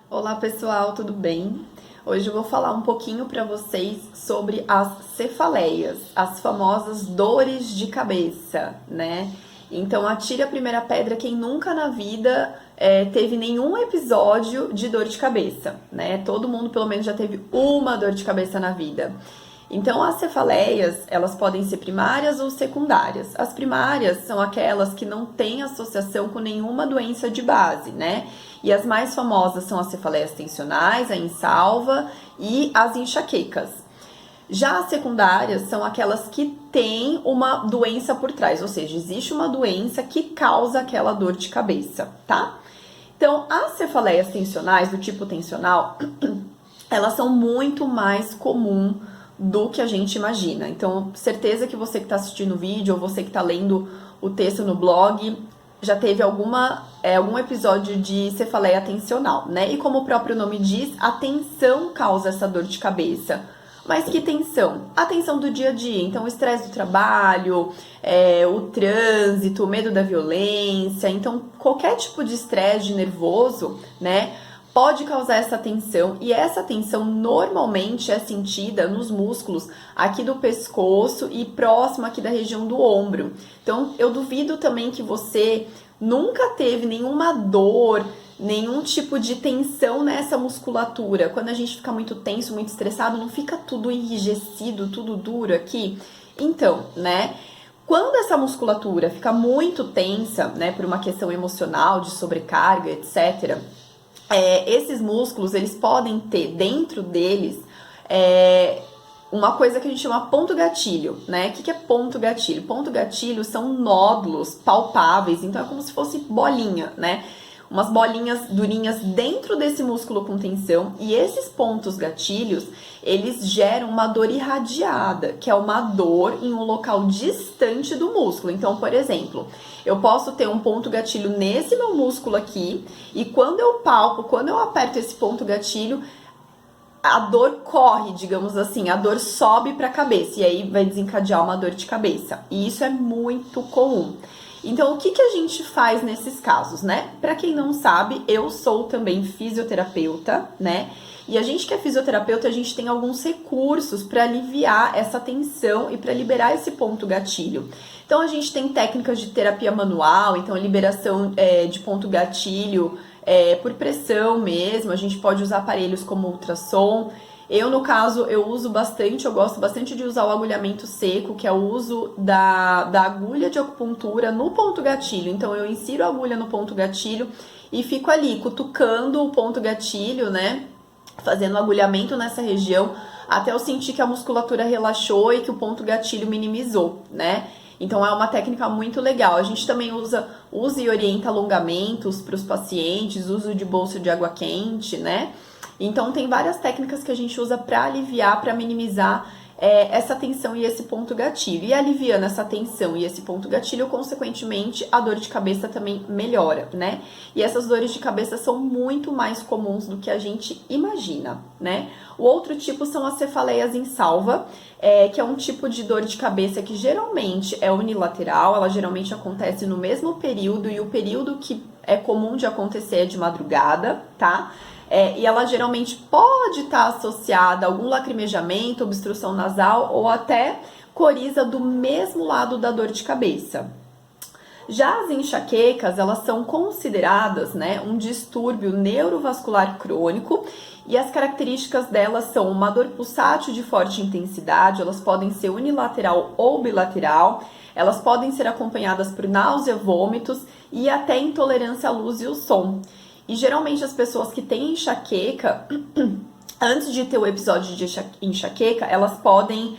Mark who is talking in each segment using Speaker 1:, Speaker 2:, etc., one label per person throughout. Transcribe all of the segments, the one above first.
Speaker 1: Olá pessoal, tudo bem? Hoje eu vou falar um pouquinho para vocês sobre as cefaleias, as famosas dores de cabeça, né? Então atire a primeira pedra quem nunca na vida teve nenhum episódio de dor de cabeça, né? Todo mundo pelo menos já teve uma dor de cabeça na vida. Então, as cefaleias, elas podem ser primárias ou secundárias. As primárias são aquelas que não têm associação com nenhuma doença de base, né? E as mais famosas são as cefaleias tensionais, a insalva e as enxaquecas. Já as secundárias são aquelas que têm uma doença por trás, ou seja, existe uma doença que causa aquela dor de cabeça, tá? Então, as cefaleias tensionais, do tipo tensional, elas são muito mais comuns do que a gente imagina. Então, certeza que você que está assistindo o vídeo ou você que está lendo o texto no blog já teve algum episódio de cefaleia tensional, né? E como o próprio nome diz, a tensão causa essa dor de cabeça. Mas que tensão? A tensão do dia a dia. Então, o estresse do trabalho, o trânsito, o medo da violência. Então, qualquer tipo de estresse nervoso, né? Pode causar essa tensão, e essa tensão normalmente é sentida nos músculos aqui do pescoço e próximo aqui da região do ombro. Então, eu duvido também que você nunca teve nenhuma dor, nenhum tipo de tensão nessa musculatura. Quando a gente fica muito tenso, muito estressado, não fica tudo enrijecido, tudo duro aqui? Então, né? Quando essa musculatura fica muito tensa, né, por uma questão emocional, de sobrecarga, etc., esses músculos, eles podem ter dentro deles uma coisa que a gente chama ponto gatilho, né? O que é ponto gatilho? Ponto gatilho são nódulos palpáveis, então é como se fosse bolinha, né? Umas bolinhas durinhas dentro desse músculo com tensão, e esses pontos gatilhos, eles geram uma dor irradiada, que é uma dor em um local distante do músculo. Então, por exemplo, eu posso ter um ponto gatilho nesse meu músculo aqui, e quando eu palpo, quando eu aperto esse ponto gatilho, a dor corre, digamos assim, a dor sobe para a cabeça, e aí vai desencadear uma dor de cabeça. E isso é muito comum. Então, o que a gente faz nesses casos, né? Para quem não sabe, eu sou também fisioterapeuta, né? E a gente que é fisioterapeuta, a gente tem alguns recursos para aliviar essa tensão e para liberar esse ponto gatilho. Então, a gente tem técnicas de terapia manual, então a liberação de ponto gatilho por pressão mesmo. A gente pode usar aparelhos como ultrassom. Eu, no caso, eu gosto bastante de usar o agulhamento seco, que é o uso da agulha de acupuntura no ponto gatilho. Então, eu insiro a agulha no ponto gatilho e fico ali, cutucando o ponto gatilho, né? Fazendo agulhamento nessa região, até eu sentir que a musculatura relaxou e que o ponto gatilho minimizou, né? Então, é uma técnica muito legal. A gente também usa e orienta alongamentos para os pacientes, uso de bolsa de água quente, né? Então, tem várias técnicas que a gente usa para aliviar, para minimizar essa tensão e esse ponto gatilho. E aliviando essa tensão e esse ponto gatilho, consequentemente, a dor de cabeça também melhora, né? E essas dores de cabeça são muito mais comuns do que a gente imagina, né? O outro tipo são as cefaleias insalva, que é um tipo de dor de cabeça que geralmente é unilateral, ela geralmente acontece no mesmo período, e o período que é comum de acontecer é de madrugada, tá? E ela geralmente pode estar associada a algum lacrimejamento, obstrução nasal ou até coriza do mesmo lado da dor de cabeça. Já as enxaquecas, elas são consideradas, né, um distúrbio neurovascular crônico, e as características delas são uma dor pulsátil de forte intensidade, elas podem ser unilateral ou bilateral, elas podem ser acompanhadas por náusea, vômitos e até intolerância à luz e ao som. E geralmente as pessoas que têm enxaqueca, antes de ter o episódio de enxaqueca, elas podem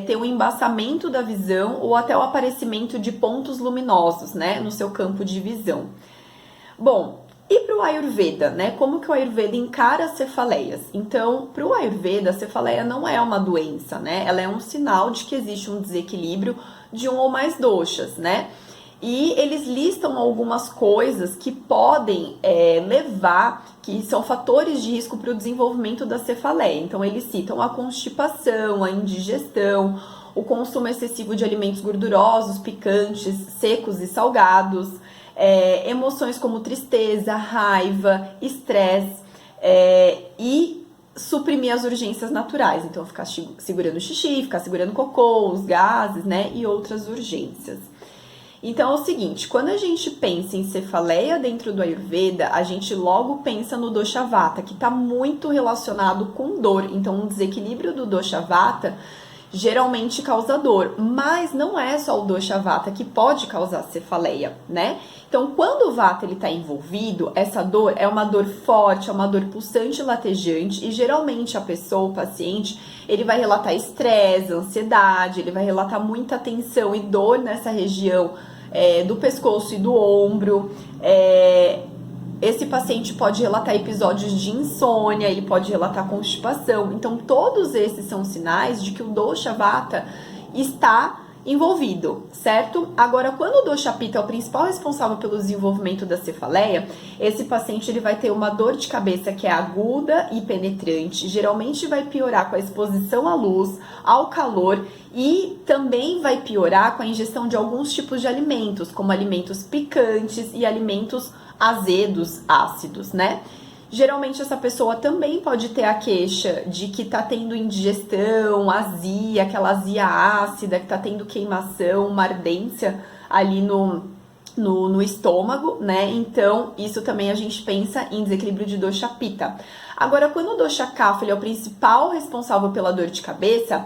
Speaker 1: ter um embaçamento da visão ou até o aparecimento de pontos luminosos, né, no seu campo de visão. Bom, e para o Ayurveda, né? Como que o Ayurveda encara as cefaleias? Então, para o Ayurveda, a cefaleia não é uma doença, né? Ela é um sinal de que existe um desequilíbrio de um ou mais doshas, né? E eles listam algumas coisas que podem levar, que são fatores de risco para o desenvolvimento da cefaleia. Então, eles citam a constipação, a indigestão, o consumo excessivo de alimentos gordurosos, picantes, secos e salgados, emoções como tristeza, raiva, estresse, e suprimir as urgências naturais. Então, ficar segurando o xixi, ficar segurando o cocô, os gases, né? E outras urgências. Então é o seguinte, quando a gente pensa em cefaleia dentro do Ayurveda, a gente logo pensa no dosha vata, que está muito relacionado com dor. Então um desequilíbrio do dosha vata geralmente causa dor, mas não é só o dosha vata que pode causar cefaleia, né? Então quando o vata ele está envolvido, essa dor é uma dor forte, é uma dor pulsante e latejante, e geralmente a pessoa, o paciente, ele vai relatar estresse, ansiedade, ele vai relatar muita tensão e dor nessa região do pescoço e do ombro. Esse paciente pode relatar episódios de insônia, ele pode relatar constipação. Então, todos esses são sinais de que o dosha vata está envolvido, certo? Agora, quando o dosha pitta é o principal responsável pelo desenvolvimento da cefaleia, esse paciente ele vai ter uma dor de cabeça que é aguda e penetrante, geralmente vai piorar com a exposição à luz, ao calor, e também vai piorar com a ingestão de alguns tipos de alimentos, como alimentos picantes e alimentos azedos, ácidos, né? Geralmente essa pessoa também pode ter a queixa de que tá tendo indigestão, azia, aquela azia ácida, que tá tendo queimação, uma ardência ali no estômago, né? Então, isso também a gente pensa em desequilíbrio de dosha pitta. Agora, quando o dosha kapha ele é o principal responsável pela dor de cabeça,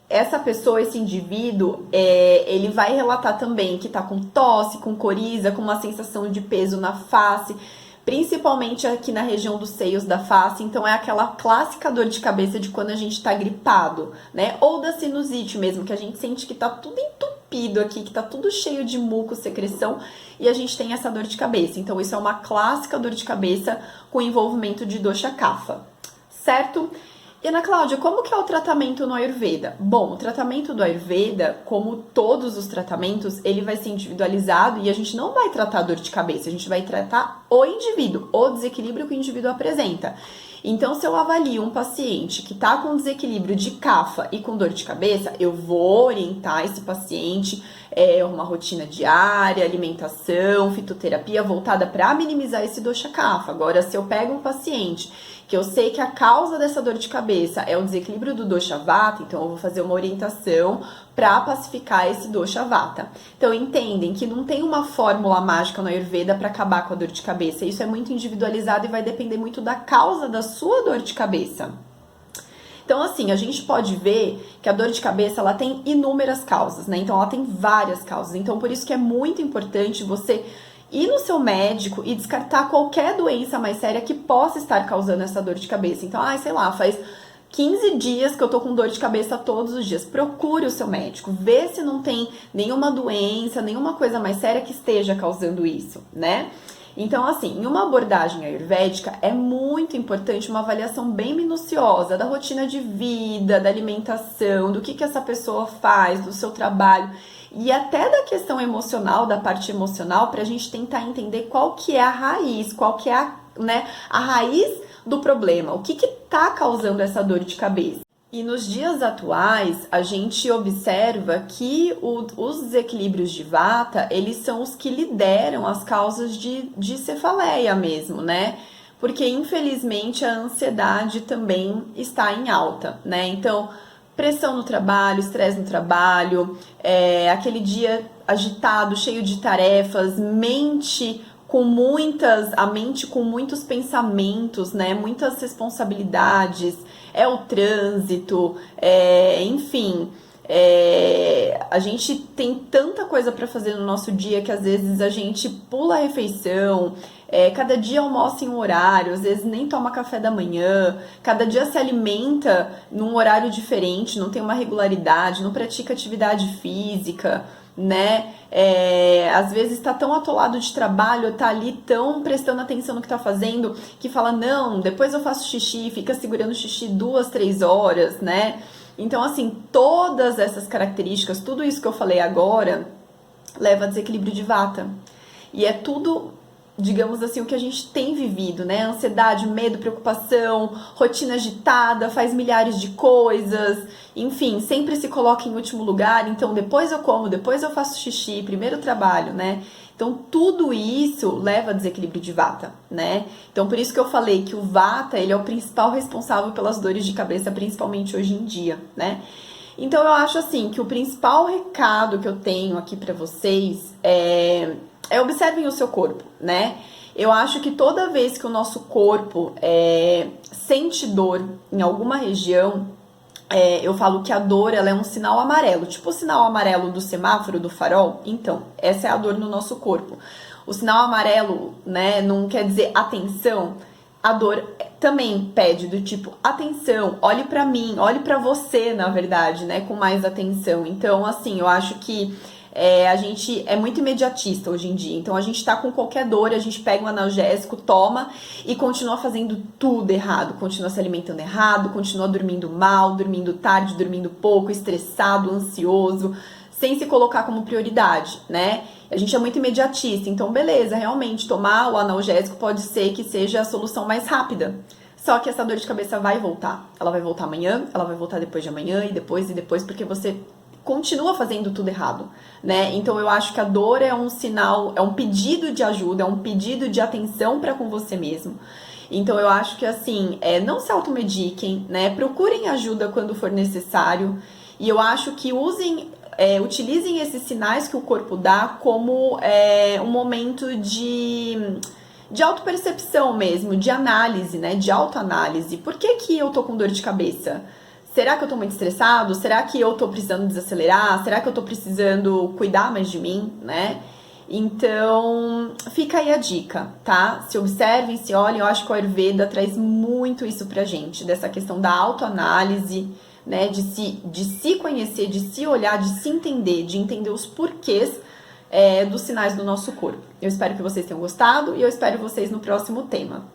Speaker 1: essa pessoa, esse indivíduo, ele vai relatar também que tá com tosse, com coriza, com uma sensação de peso na face, principalmente aqui na região dos seios da face. Então é aquela clássica dor de cabeça de quando a gente tá gripado, né? Ou da sinusite mesmo, que a gente sente que tá tudo entupido aqui, que tá tudo cheio de muco, secreção, e a gente tem essa dor de cabeça. Então isso é uma clássica dor de cabeça com envolvimento de dosha kapha, certo? E Ana Cláudia, como que é o tratamento no Ayurveda? Bom, o tratamento do Ayurveda, como todos os tratamentos, ele vai ser individualizado e a gente não vai tratar a dor de cabeça, a gente vai tratar o indivíduo, o desequilíbrio que o indivíduo apresenta. Então, se eu avalio um paciente que está com desequilíbrio de kapha e com dor de cabeça, eu vou orientar esse paciente uma rotina diária, alimentação, fitoterapia voltada para minimizar esse dosha kapha. Agora, se eu pego um paciente que eu sei que a causa dessa dor de cabeça é o desequilíbrio do dosha vata, então eu vou fazer uma orientação para pacificar esse dosha vata. Então entendem que não tem uma fórmula mágica no Ayurveda para acabar com a dor de cabeça. Isso é muito individualizado e vai depender muito da causa da sua dor de cabeça. Então, assim, a gente pode ver que a dor de cabeça, ela tem inúmeras causas, né? Então, ela tem várias causas. Então, por isso que é muito importante você ir no seu médico e descartar qualquer doença mais séria que possa estar causando essa dor de cabeça. Então, sei lá, faz 15 dias que eu tô com dor de cabeça todos os dias. Procure o seu médico, vê se não tem nenhuma doença, nenhuma coisa mais séria que esteja causando isso, né? Então, assim, em uma abordagem ayurvédica, é muito importante uma avaliação bem minuciosa da rotina de vida, da alimentação, do que essa pessoa faz, do seu trabalho, e até da questão emocional, da parte emocional, para a gente tentar entender qual que é a raiz, qual que é a raiz do problema, o que tá causando essa dor de cabeça. E nos dias atuais, a gente observa que os desequilíbrios de vata, eles são os que lideram as causas de cefaleia mesmo, né? Porque, infelizmente, a ansiedade também está em alta, né? Então, pressão no trabalho, estresse no trabalho, aquele dia agitado, cheio de tarefas, a mente com muitos pensamentos, né? Muitas responsabilidades, o trânsito, enfim, a gente tem tanta coisa para fazer no nosso dia que às vezes a gente pula a refeição, cada dia almoça em um horário, às vezes nem toma café da manhã, cada dia se alimenta num horário diferente, não tem uma regularidade, não pratica atividade física, né? Às vezes está tão atolado de trabalho, tá ali tão prestando atenção no que tá fazendo, que fala, não, depois eu faço xixi, fica segurando o xixi 2, 3 horas, né? Então, assim, todas essas características, tudo isso que eu falei agora, leva a desequilíbrio de vata. E é tudo, digamos assim, o que a gente tem vivido, né? Ansiedade, medo, preocupação, rotina agitada, faz milhares de coisas, enfim, sempre se coloca em último lugar, então depois eu como, depois eu faço xixi, primeiro eu trabalho, né? Então, tudo isso leva a desequilíbrio de Vata, né? Então, por isso que eu falei que o Vata, ele é o principal responsável pelas dores de cabeça, principalmente hoje em dia, né? Então, eu acho assim, que o principal recado que eu tenho aqui pra vocês é observem o seu corpo, né? Eu acho que toda vez que o nosso corpo sente dor em alguma região, eu falo que a dor ela é um sinal amarelo, tipo o sinal amarelo do semáforo, do farol. Então, essa é a dor no nosso corpo. O sinal amarelo, né, não quer dizer atenção. A dor também pede do tipo atenção, olhe pra mim, olhe pra você, na verdade, né, com mais atenção. Então, assim, eu acho que a gente é muito imediatista hoje em dia. Então a gente tá com qualquer dor, a gente pega um analgésico, toma e continua fazendo tudo errado. Continua se alimentando errado, continua dormindo mal, dormindo tarde, dormindo pouco, estressado, ansioso, sem se colocar como prioridade, né? A gente é muito imediatista. Então, beleza, realmente, tomar o analgésico pode ser que seja a solução mais rápida. Só que essa dor de cabeça vai voltar. Ela vai voltar amanhã, ela vai voltar depois de amanhã e depois, porque você continua fazendo tudo errado, né? Então eu acho que a dor é um sinal, é um pedido de ajuda, é um pedido de atenção para com você mesmo. Então eu acho que assim, não se automediquem, né? Procurem ajuda quando for necessário. E eu acho que utilizem esses sinais que o corpo dá como um momento de autopercepção mesmo, de análise, né? De autoanálise. Por que que eu tô com dor de cabeça? Será que eu tô muito estressado? Será que eu tô precisando desacelerar? Será que eu tô precisando cuidar mais de mim, né? Então, fica aí a dica, tá? Se observem, se olhem, eu acho que o Ayurveda traz muito isso pra gente, dessa questão da autoanálise, né? De se conhecer, de se olhar, de se entender, de entender os porquês dos sinais do nosso corpo. Eu espero que vocês tenham gostado e eu espero vocês no próximo tema.